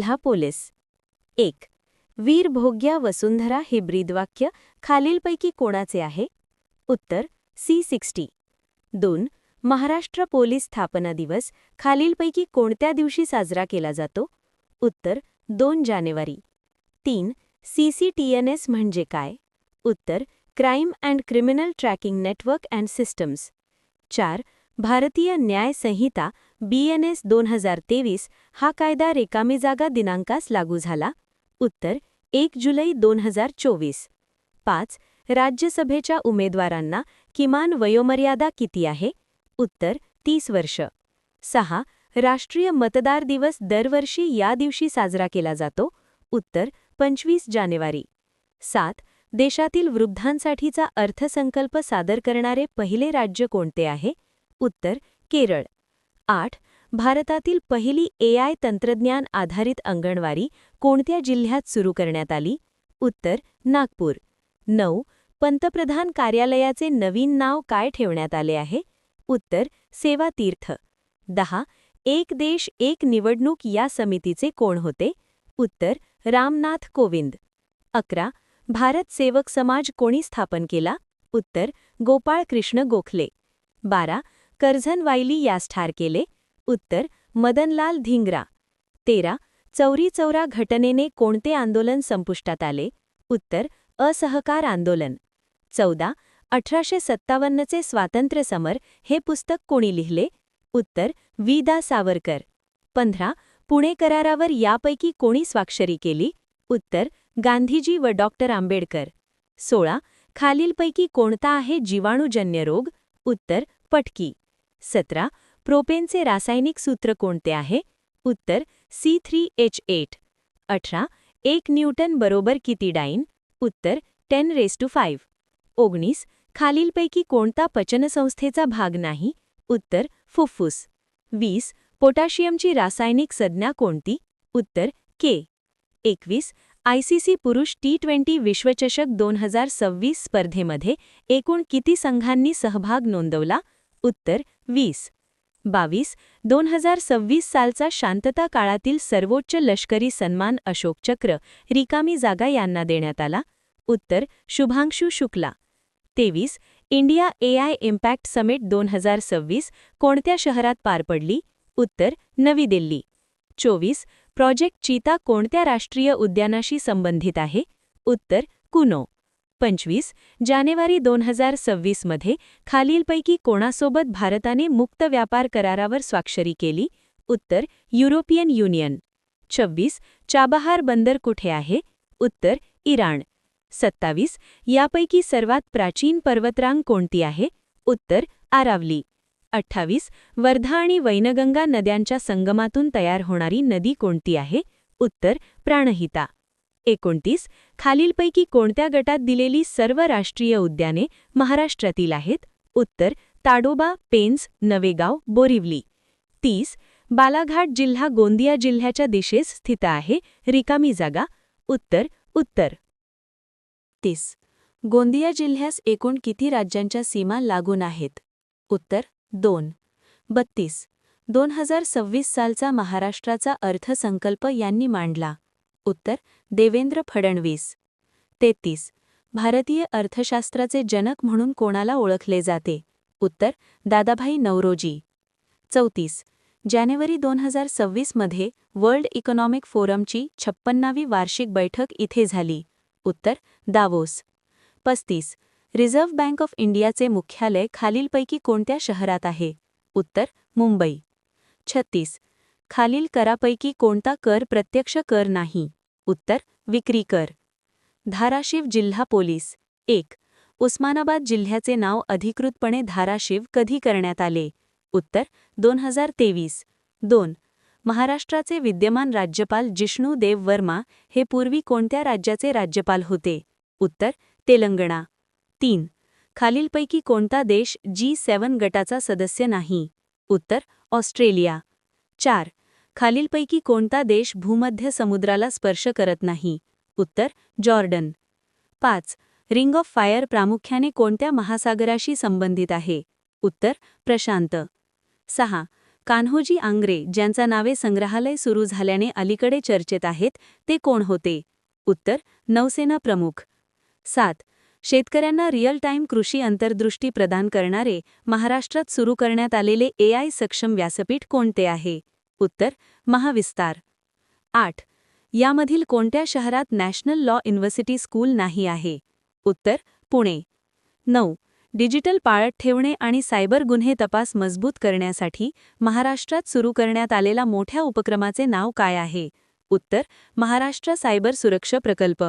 जिल्हा पोलीस 1. वीरभोग्या वसुंधरा हे ब्रीदवाक्य खालीलपैकी कोणाचे आहे? उत्तर C60. 2. महाराष्ट्र पोलीस स्थापना दिवस खालीलपैकी कोणत्या दिवशी साजरा केला जातो? उत्तर 2 जानेवारी. 3. CCTNS म्हणजे काय? उत्तर crime and criminal tracking network and systems. 4. भारतीय न्याय संहिता BNS 2023 हा कायदा रिकामी जागा दिनांकास लागू झाला? उत्तर 1 जुलै 2024. 5. राज्यसभेच्या उमेदवारांना किमान वयोमर्यादा किती आहे? उत्तर 30 वर्ष. 6. राष्ट्रीय मतदार दिवस दरवर्षी या दिवशी साजरा केला जातो? उत्तर 25 जानेवारी. 7. देशातील वृद्धांसाठीचा अर्थसंकल्प सादर करणारे पहिले राज्य कोणते आहे? उत्तर केरळ. 8. भारतातील पहिली AI तंत्रज्ञान आधारित अंगणवाडी कोणत्या जिल्ह्यात सुरू करण्यात आली? उत्तर नागपूर. 9. पंतप्रधान कार्यालयाचे नवीन नाव काय ठेवण्यात आले आहे? उत्तर सेवा तीर्थ. 10. एक देश एक निवडणूक या समितीचे कोण होते? उत्तर रामनाथ कोविंद. 11. भारत सेवक समाज कोणी स्थापन केला? उत्तर गोपाळ कृष्ण गोखले. 12. करझन वायली यास ठार केले? उत्तर मदनलाल धिंग्रा. 13. चौरी चौरा घटनेने कोणते आंदोलन संपुष्टात आले? उत्तर असहकार आंदोलन. 14. 1857चे स्वातंत्र्य समर हे पुस्तक कोणी लिहिले? उत्तर वि. दा. सावरकर. 15. पुणे करारावर यापैकी कोणी स्वाक्षरी केली? उत्तर गांधीजी व डॉ. आंबेडकर. 16. खालीलपैकी कोणता आहे जीवाणूजन्य रोग? उत्तर पटकी. 17. प्रोपेनचे रासायनिक सूत्र कोणते आहे? उत्तर C3H8. 18. 1 न्यूटन बरोबर किती डाईन? उत्तर 10⁵. 19. खालीलपैकी कोणता पचनसंस्थेचा भाग नाही? उत्तर फुफ्फुस. 20. पोटॅशियमची रासायनिक संज्ञा कोणती? उत्तर K. 21. ICC पुरुष T20 विश्वचषक 2026 स्पर्धेमध्ये एकूण किती संघांनी सहभाग नोंदवला? उत्तर 20. 22. 2026 सालचा शांतता काळातील सर्वोच्च लष्करी सन्मान अशोक चक्र रिकामी जागा यांना देण्यात आला? उत्तर Shubhanshu Shukla. 23. India AI impact summit 2026 कोणत्या शहरात पार पडली? उत्तर नवी दिल्ली. 24. प्रोजेक्ट चीता कोणत्या राष्ट्रीय उद्यानाशी संबंधित आहे? उत्तर कुनो. 25. जानेवारी 2026 मध्ये खालीलपैकी कोणासोबत भारताने मुक्त व्यापार करारावर स्वाक्षरी केली? उत्तर युरोपियन युनियन. 26. चाबहार बंदर कुठे आहे? उत्तर इराण. 27. यापैकी सर्वात प्राचीन पर्वतरांग कोणती आहे? उत्तर आरावली. 28. वर्धा आणि वैनगंगा नद्यांच्या संगमातून तयार होणारी नदी कोणती आहे? उत्तर प्राणहिता. 29. खालीलपैकी कोणत्या गटात दिलेली सर्व राष्ट्रीय उद्याने महाराष्ट्रातील आहेत? उत्तर ताडोबा, पेंच, नवेगाव, बोरिवली. 30. बालाघाट जिल्हा गोंदिया जिल्ह्याच्या दिशेस स्थित आहे? रिकामी जागा? उत्तर उत्तर. 30. गोंदिया जिल्ह्यास एकूण किती राज्यांच्या सीमा लागून आहेत? उत्तर 2. 32. 2026 सालचा महाराष्ट्राचा अर्थसंकल्प यांनी मांडला? उत्तर देवेंद्र फडणवीस. 33. भारतीय अर्थशास्त्राचे जनक म्हणून कोणाला ओळखले जाते? उत्तर दादाभाई नौरोजी. 34. जानेवारी 2026 मध्ये वर्ल्ड इकॉनॉमिक फोरमची 56वी वार्षिक बैठक इथे झाली? उत्तर दावोस. 35. रिझर्व्ह बँक ऑफ इंडियाचे मुख्यालय खालीलपैकी कोणत्या शहरात आहे? उत्तर मुंबई. 36. खालील करापैकी कोणता कर प्रत्यक्ष कर नाही? उत्तर विक्री कर. धाराशिव जिल्हा पोलीस 1. उस्मानाबाद जिल्ह्याचे नाव अधिकृतपणे धाराशिव कधी करण्यात आले? उत्तर 2023. 2. महाराष्ट्राचे विद्यमान राज्यपाल जिष्णू देव वर्मा हे पूर्वी कोणत्या राज्याचे राज्यपाल होते? उत्तर तेलंगणा. 3. खालीलपैकी कोणता देश G7 गटाचा सदस्य नाही? उत्तर ऑस्ट्रेलिया. 4. खालीलपैकी कोणता देश भूमध्य समुद्राला स्पर्श करत नाही? उत्तर जॉर्डन. 5. रिंग ऑफ फायर प्रामुख्याने कोणत्या महासागराशी संबंधित आहे? उत्तर प्रशांत. 6. कान्होजी आंग्रे, ज्यांचा नावे संग्रहालय सुरू झाल्याने अलीकडे चर्चेत आहेत, ते कोण होते? उत्तर: नौसेना प्रमुख. 7. शेतकऱ्यांना रिअल टाईम कृषी अंतर्दृष्टी प्रदान करणारे महाराष्ट्रात सुरू करण्यात आलेले AI सक्षम व्यासपीठ कोणते आहे? उत्तर: महाविस्तार. 8. यामधील कोणत्या शहरात नॅशनल लॉ युनिव्हर्सिटी स्कूल नाही आहे? उत्तर: पुणे. 9. डिजिटल पाळत ठेवणे आणि सायबर गुन्हे तपास मजबूत करण्यासाठी महाराष्ट्रात सुरू करण्यात आलेला मोठ्या उपक्रमाचे नाव काय आहे? उत्तर: महाराष्ट्र सायबर सुरक्षा प्रकल्प.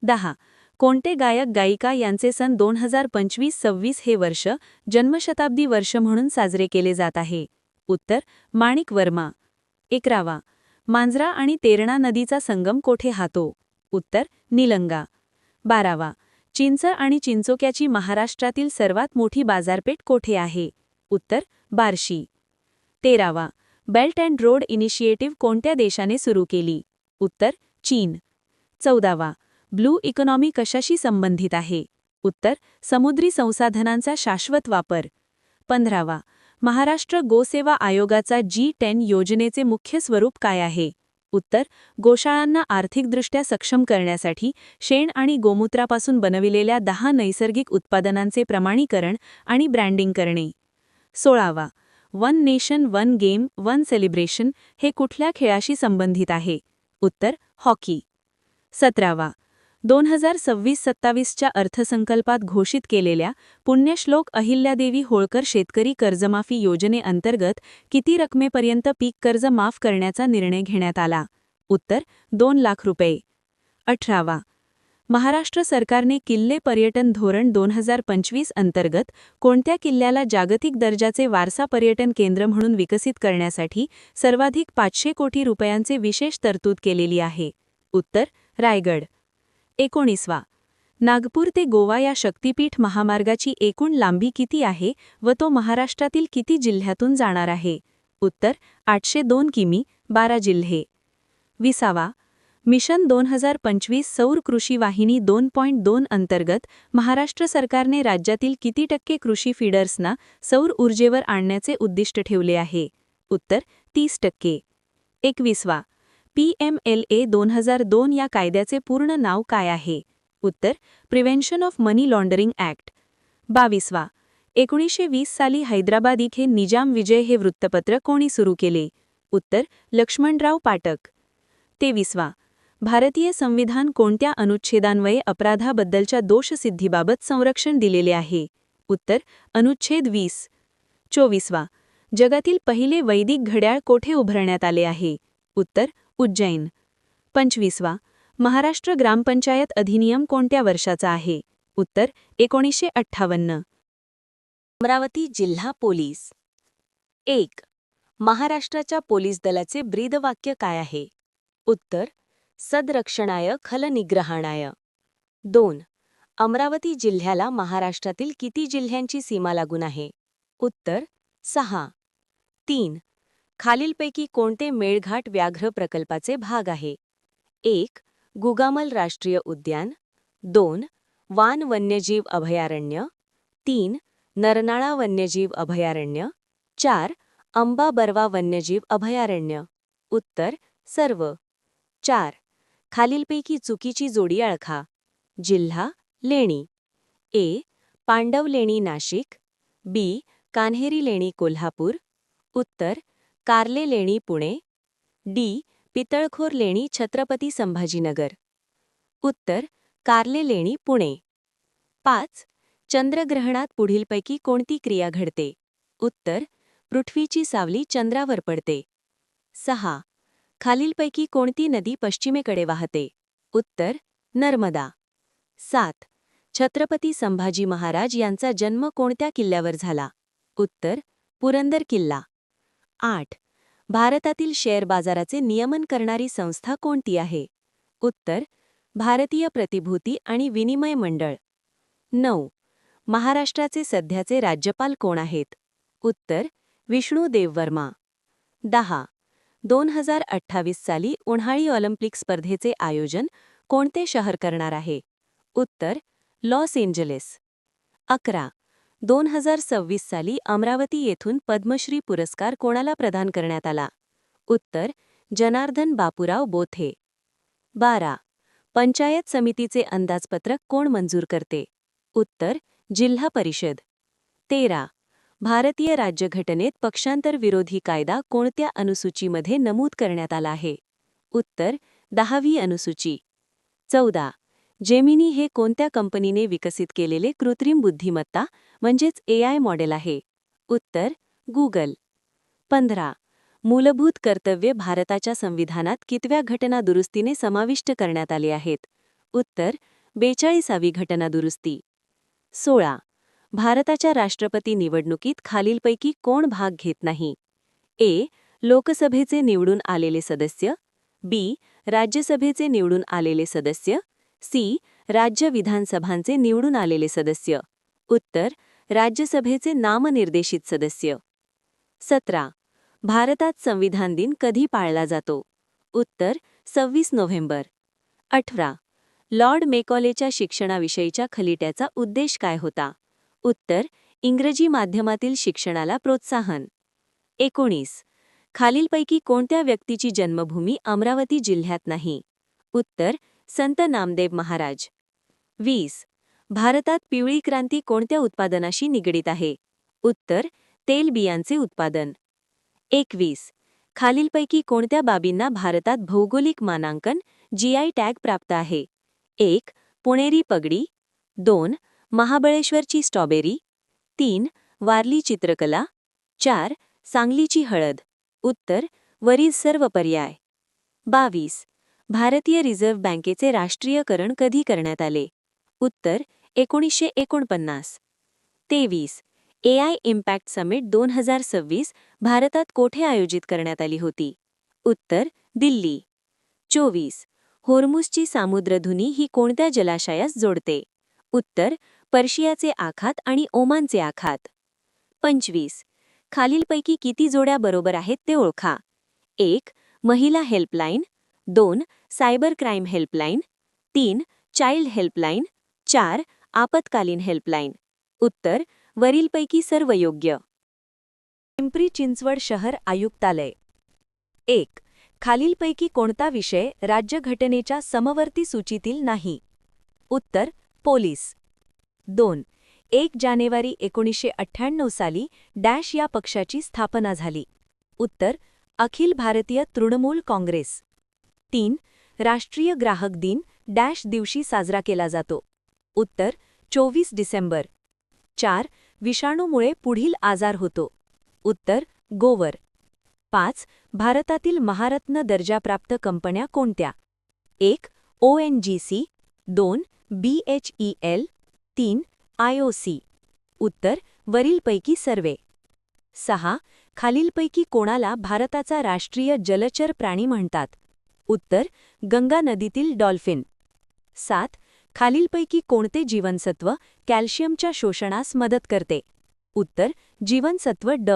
10. कोणते गायक गायिका यांचे सन 2025-26 हे वर्ष जन्मशताब्दी वर्ष म्हणून साजरे केले जात आहे? उत्तर: माणिक वर्मा. 11. मांजरा आणि तेरणा नदीचा संगम कोठे हातो? उत्तर: निलंगा. 12. चिंच आणि चिंचोक्याची महाराष्ट्रातील सर्वात मोठी बाजारपेठ कोठे आहे? उत्तर: Barshi. 13. Belt and road initiative कोणत्या देशाने सुरू केली? उत्तर: चीन. 14. ब्लू इकॉनॉमी कशाशी संबंधित आहे? उत्तर: समुद्री संसाधनांचा शाश्वत वापर. 15. महाराष्ट्र गोसेवा आयोगाचा G10 योजनेचे मुख्य स्वरूप काय आहे? उत्तर: गोशाळांना आर्थिकदृष्ट्या सक्षम करण्यासाठी शेण आणि गोमूत्रापासून बनविलेल्या 10 नैसर्गिक उत्पादनांचे प्रमाणीकरण आणि ब्रँडिंग करणे. 16. One nation one game one celebration हे कुठल्या खेळाशी संबंधित आहे? उत्तर: हॉकी. 17. 2026-27 च्या अर्थसंकल्पात घोषित केलेल्या पुण्यश्लोक अहिल्यादेवी होळकर शेतकरी कर्जमाफी योजनेअंतर्गत किती रकमेपर्यंत पीक कर्ज माफ करण्याचा निर्णय घेण्यात आला? उत्तर: 2 लाख रुपये. 18. महाराष्ट्र सरकारने किल्ले पर्यटन धोरण 2025 अंतर्गत कोणत्या किल्ल्याला जागतिक दर्जाचे वारसा पर्यटन केंद्र म्हणून विकसित करण्यासाठी सर्वाधिक 500 कोटी रुपयांचे विशेष तरतूद केलेली आहे? उत्तर: रायगड. 19. नागपूर ते गोवा या शक्तिपीठ महामार्गाची एकूण लांबी किती आहे व तो महाराष्ट्रातील किती जिल्ह्यातून जाणार आहे? उत्तर: 802 किमी, 12 जिल्हे. 20. मिशन 2025 सौर कृषी वाहिनी 2.2 अंतर्गत महाराष्ट्र सरकारने राज्यातील किती टक्के कृषी फीडर्सना सौर ऊर्जेवर आणण्याचे उद्दिष्ट ठेवले आहे? उत्तर: 30%. 21. PMLA 2002 या कायद्याचे पूर्ण नाव काय आहे? उत्तर: prevention of money laundering act. 22. 1920 साली हैदराबाद इथे निजाम विजय हे वृत्तपत्र कोणी सुरू केले? उत्तर: लक्ष्मणराव पाटक. 23. भारतीय संविधान कोणत्या अनुच्छेदान्वये अपराधाबद्दलच्या दोषसिद्धीबाबत संरक्षण दिलेले आहे? उत्तर: अनुच्छेद 20. 24. जगातील पहिले वैदिक घड्याळ कोठे उभारण्यात आले आहे? उत्तर: उज्जैन. 25. महाराष्ट्र ग्रामपंचायत अधिनियम कोणत्या वर्षाचा आहे? उत्तर: 1958. अमरावती जिल्हा पोलीस. 1. महाराष्ट्राच्या पोलीस दलाचे ब्रीदवाक्य काय आहे? उत्तर: सदरक्षणाय खलनिग्रहाणाय. 2. अमरावती जिल्ह्याला महाराष्ट्रातील किती जिल्ह्यांची सीमा लागून आहे? उत्तर: 6. 3. खालीलपैकी कोणते मेळघाट व्याघ्र प्रकल्पाचे भाग आहे? 1. गुगामल राष्ट्रीय उद्यान. 2. वान वन्यजीव अभयारण्य. 3. नरनाळा वन्यजीव अभयारण्य. 4. अंबा बर्वा वन्यजीव अभयारण्य. उत्तर: सर्व. 4. खालीलपैकी चुकीची जोडी ओळखा. जिल्हा: लेणी. ए. पांडव लेणी नाशिक. बी. कान्हेरी लेणी कोल्हापूर. उत्तर: कार्ले लेणी पुणे. डी. पितळखोर लेणी छत्रपती संभाजीनगर. उत्तर: कार्ले लेणी पुणे. 5. चंद्रग्रहणात पुढीलपैकी कोणती क्रिया घडते? उत्तर: पृथ्वीची सावली चंद्रावर पडते. 6. खालीलपैकी कोणती नदी पश्चिमेकडे वाहते? उत्तर: नर्मदा. 7. छत्रपती संभाजी महाराज यांचा जन्म कोणत्या किल्ल्यावर झाला? उत्तर: पुरंदर किल्ला. 8. भारतातील शेअर बाजाराचे नियमन करणारी संस्था कोणती आहे? उत्तर: भारतीय प्रतिभूती आणि विनिमय मंडळ. 9. महाराष्ट्राचे सध्याचे राज्यपाल कोण आहेत? उत्तर: विष्णू देववर्मा. 10. 2028 साली उन्हाळी ऑलिम्पिक स्पर्धेचे आयोजन कोणते शहर करणार आहे? उत्तर: लॉस एंजलिस. 11. 2026 साली अमरावती येथून पद्मश्री पुरस्कार कोणाला प्रदान करण्यात आला? उत्तर जनार्दन बापूराव बोथे. 12. पंचायत समितीचे अंदाजपत्रक कोण मंजूर करते? उत्तर जिल्हा परिषद. 13. भारतीय राज्यघटनेत पक्षांतर विरोधी कायदा कोणत्या अनुसूचीमध्ये नमूद करण्यात आला आहे? उत्तर 10वी अनुसूची. 14. जेमिनी हे कोणत्या कंपनीने विकसित केलेले कृत्रिम बुद्धिमत्ता म्हणजेच AI मॉडेल आहे? उत्तर गुगल. 15. मूलभूत कर्तव्ये भारताच्या संविधानात कितव्या घटनादुरुस्तीने समाविष्ट करण्यात आली आहेत? उत्तर 42वी घटनादुरुस्ती. 16. भारताच्या राष्ट्रपती निवडणुकीत खालीलपैकी कोण भाग घेत नाही? ए. लोकसभेचे निवडून आलेले सदस्य. बी. राज्यसभेचे निवडून आलेले सदस्य. सी. राज्य विधानसभांचे निवडून आलेले सदस्य. उत्तर राज्यसभेचे नामनिर्देशित सदस्य. 17. भारतात संविधान दिन कधी पाळला जातो? उत्तर 26 नोव्हेंबर. 18. लॉर्ड मेकॉलेच्या शिक्षणाविषयीच्या खलिट्याचा उद्देश काय होता? उत्तर इंग्रजी माध्यमातील शिक्षणाला प्रोत्साहन. 19. खालीलपैकी कोणत्या व्यक्तीची जन्मभूमी अमरावती जिल्ह्यात नाही? उत्तर संत नामदेव महाराज. 20. भारतात पिवळी क्रांती कोणत्या उत्पादनाशी निगडीत आहे? उत्तर तेलबियांचे उत्पादन. 21. खालीलपैकी कोणत्या बाबींना भारतात भौगोलिक मानांकन GI टॅग प्राप्त आहे? 1. पुणेरी पगडी. 2. महाबळेश्वरची स्ट्रॉबेरी. 3. वारली चित्रकला. 4. सांगलीची हळद. उत्तर वरील सर्व पर्याय. 22. भारतीय रिझर्व्ह बँकेचे राष्ट्रीयकरण कधी करण्यात आले? उत्तर 1949. 23. AI इम्पॅक्ट समिट 2026 भारतात कोठे आयोजित करण्यात आली होती? उत्तर दिल्ली. 24. होर्मुझची सामुद्रधुनी ही कोणत्या जलाशयास जोडते? उत्तर पर्शियाचे आखात आणि ओमानचे आखात. 25. खालीलपैकी किती जोड्या बरोबर आहेत ते ओळखा. 1. महिला helpline. 2. Cyber crime helpline. 3. Child helpline. 4. आपत्कालीन हेल्पलाईन. उत्तर वरीलपैकी सर्व योग्य. पिंपरी चिंचवड शहर आयुक्तालय. 1. खालीलपैकी कोणता विषय राज्यघटनेच्या समवर्ती सूचीतील नाही? उत्तर पोलीस. 2. 1 जानेवारी 1998 साली डॅश या पक्षाची स्थापना झाली. उत्तर अखिल भारतीय तृणमूल काँग्रेस. 3. राष्ट्रीय ग्राहक दिन डॅश दिवशी साजरा केला जातो? उत्तर 24 डिसेंबर. 4. विषाणूमुळे पुढील आजार होतो? उत्तर गोवर. 5. भारतातील महारत्न दर्जाप्राप्त कंपन्या कोणत्या? 1. ONGC. 2. BHEL. 3. IOC. उत्तर वरीलपैकी सर्वे. 6. खालीलपैकी कोणाला भारताचा राष्ट्रीय जलचर प्राणी म्हणतात? उत्तर गंगा नदीतील डॉल्फिन. 7. खालीलपैकी कोणते जीवनसत्व कॅल्शियमच्या शोषणास मदत करते? उत्तर जीवनसत्व ड.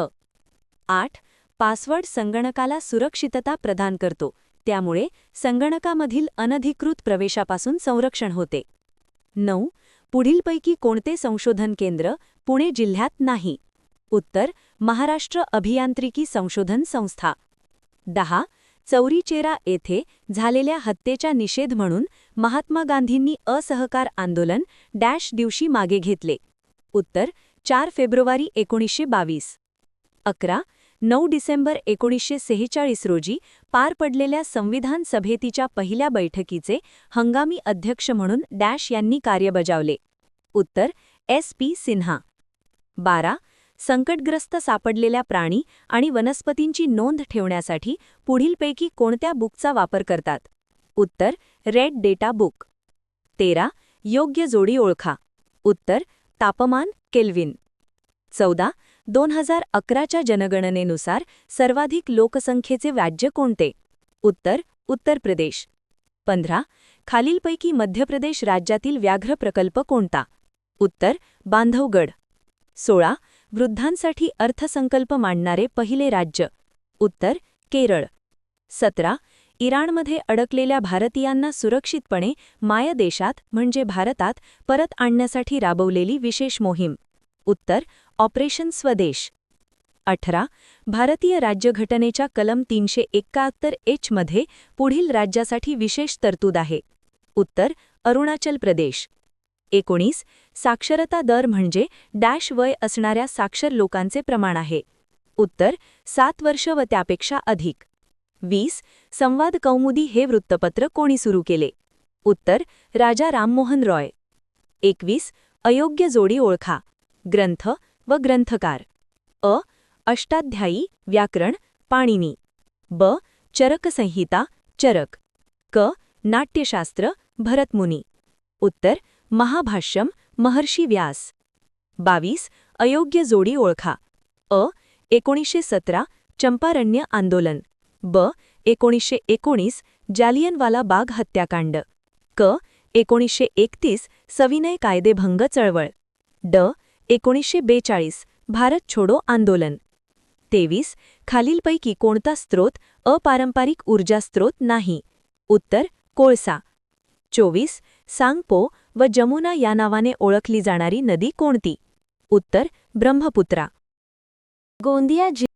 8. पासवर्ड संगणकाला सुरक्षितता प्रदान करतो, त्यामुळे संगणकामधील अनधिकृत प्रवेशापासून संरक्षण होते. 9. पुढीलपैकी कोणते संशोधन केंद्र पुणे जिल्ह्यात नाही? उत्तर महाराष्ट्र अभियांत्रिकी संशोधन संस्था. 10. चौरीचेरा येथे झालेल्या हत्येच्या निषेध म्हणून महात्मा गांधींनी असहकार आंदोलन डॅश दिवशी मागे घेतले? उत्तर 4 फेब्रुवारी 1922. 11. 9 डिसेंबर 1946 रोजी पार पडलेल्या संविधान सभेच्या पहिल्या बैठकीचे हंगामी अध्यक्ष म्हणून डॅश यांनी कार्य बजावले? उत्तर SP सिन्हा. 12. संकटग्रस्त सापडलेल्या प्राणी आणि वनस्पतींची नोंद ठेवण्यासाठी पुढीलपैकी कोणत्या बुकचा वापर करतात? उत्तर रेड डेटा बुक. 13. योग्य जोडी ओळखा. उत्तर तापमान केल्विन. 14. 2011च्या जनगणनेनुसार सर्वाधिक लोकसंख्येचे राज्य कोणते? उत्तर उत्तर प्रदेश. 15. खालीलपैकी मध्य प्रदेश राज्यातील व्याघ्र प्रकल्प कोणता? उत्तर बांधवगड. 16. वृद्धांसाठी अर्थसंकल्प मांडणारे पहिले राज्य? उत्तर केरळ. 17. इराणमध्ये अडकलेल्या भारतीयांना सुरक्षितपणे मायदेशात म्हणजे भारतात परत आणण्यासाठी राबवलेली विशेष मोहीम? उत्तर ऑपरेशन स्वदेश. 18. भारतीय राज्यघटनेच्या कलम 371 मध्ये पुढील राज्यासाठी विशेष तरतूद आहे. उत्तर अरुणाचल प्रदेश. 19. साक्षरता दर म्हणजे डॅश वय असणाऱ्या साक्षर लोकांचे प्रमाण आहे. उत्तर 7 वर्ष व त्यापेक्षा अधिक. 20. संवाद कौमुदी हे वृत्तपत्र कोणी सुरू केले? उत्तर राजा राममोहन रॉय. 21. अयोग्य जोडी ओळखा. ग्रंथ व ग्रंथकार. अ. अष्टाध्यायी व्याकरण पाणिनी. ब. चरकसंहिता चरक. क. नाट्यशास्त्र भरतमुनी. उत्तर महाभाष्यम महर्षी व्यास. 22. अयोग्य जोडी ओळखा. अ. 1917 चंपारण्य आंदोलन. ब. 1919 जालियनवाला बाग हत्याकांड. क. 1931 सविनय कायदेभंग चळवळ. ड. 1942 भारत छोडो आंदोलन. 23. खालीलपैकी कोणता स्रोत अपारंपरिक ऊर्जा स्रोत नाही? उत्तर कोळसा. 24. सांगपो व जमुना या नावाने ओळखली जाणारी नदी कोणती? उत्तर ब्रह्मपुत्रा. गोंदिया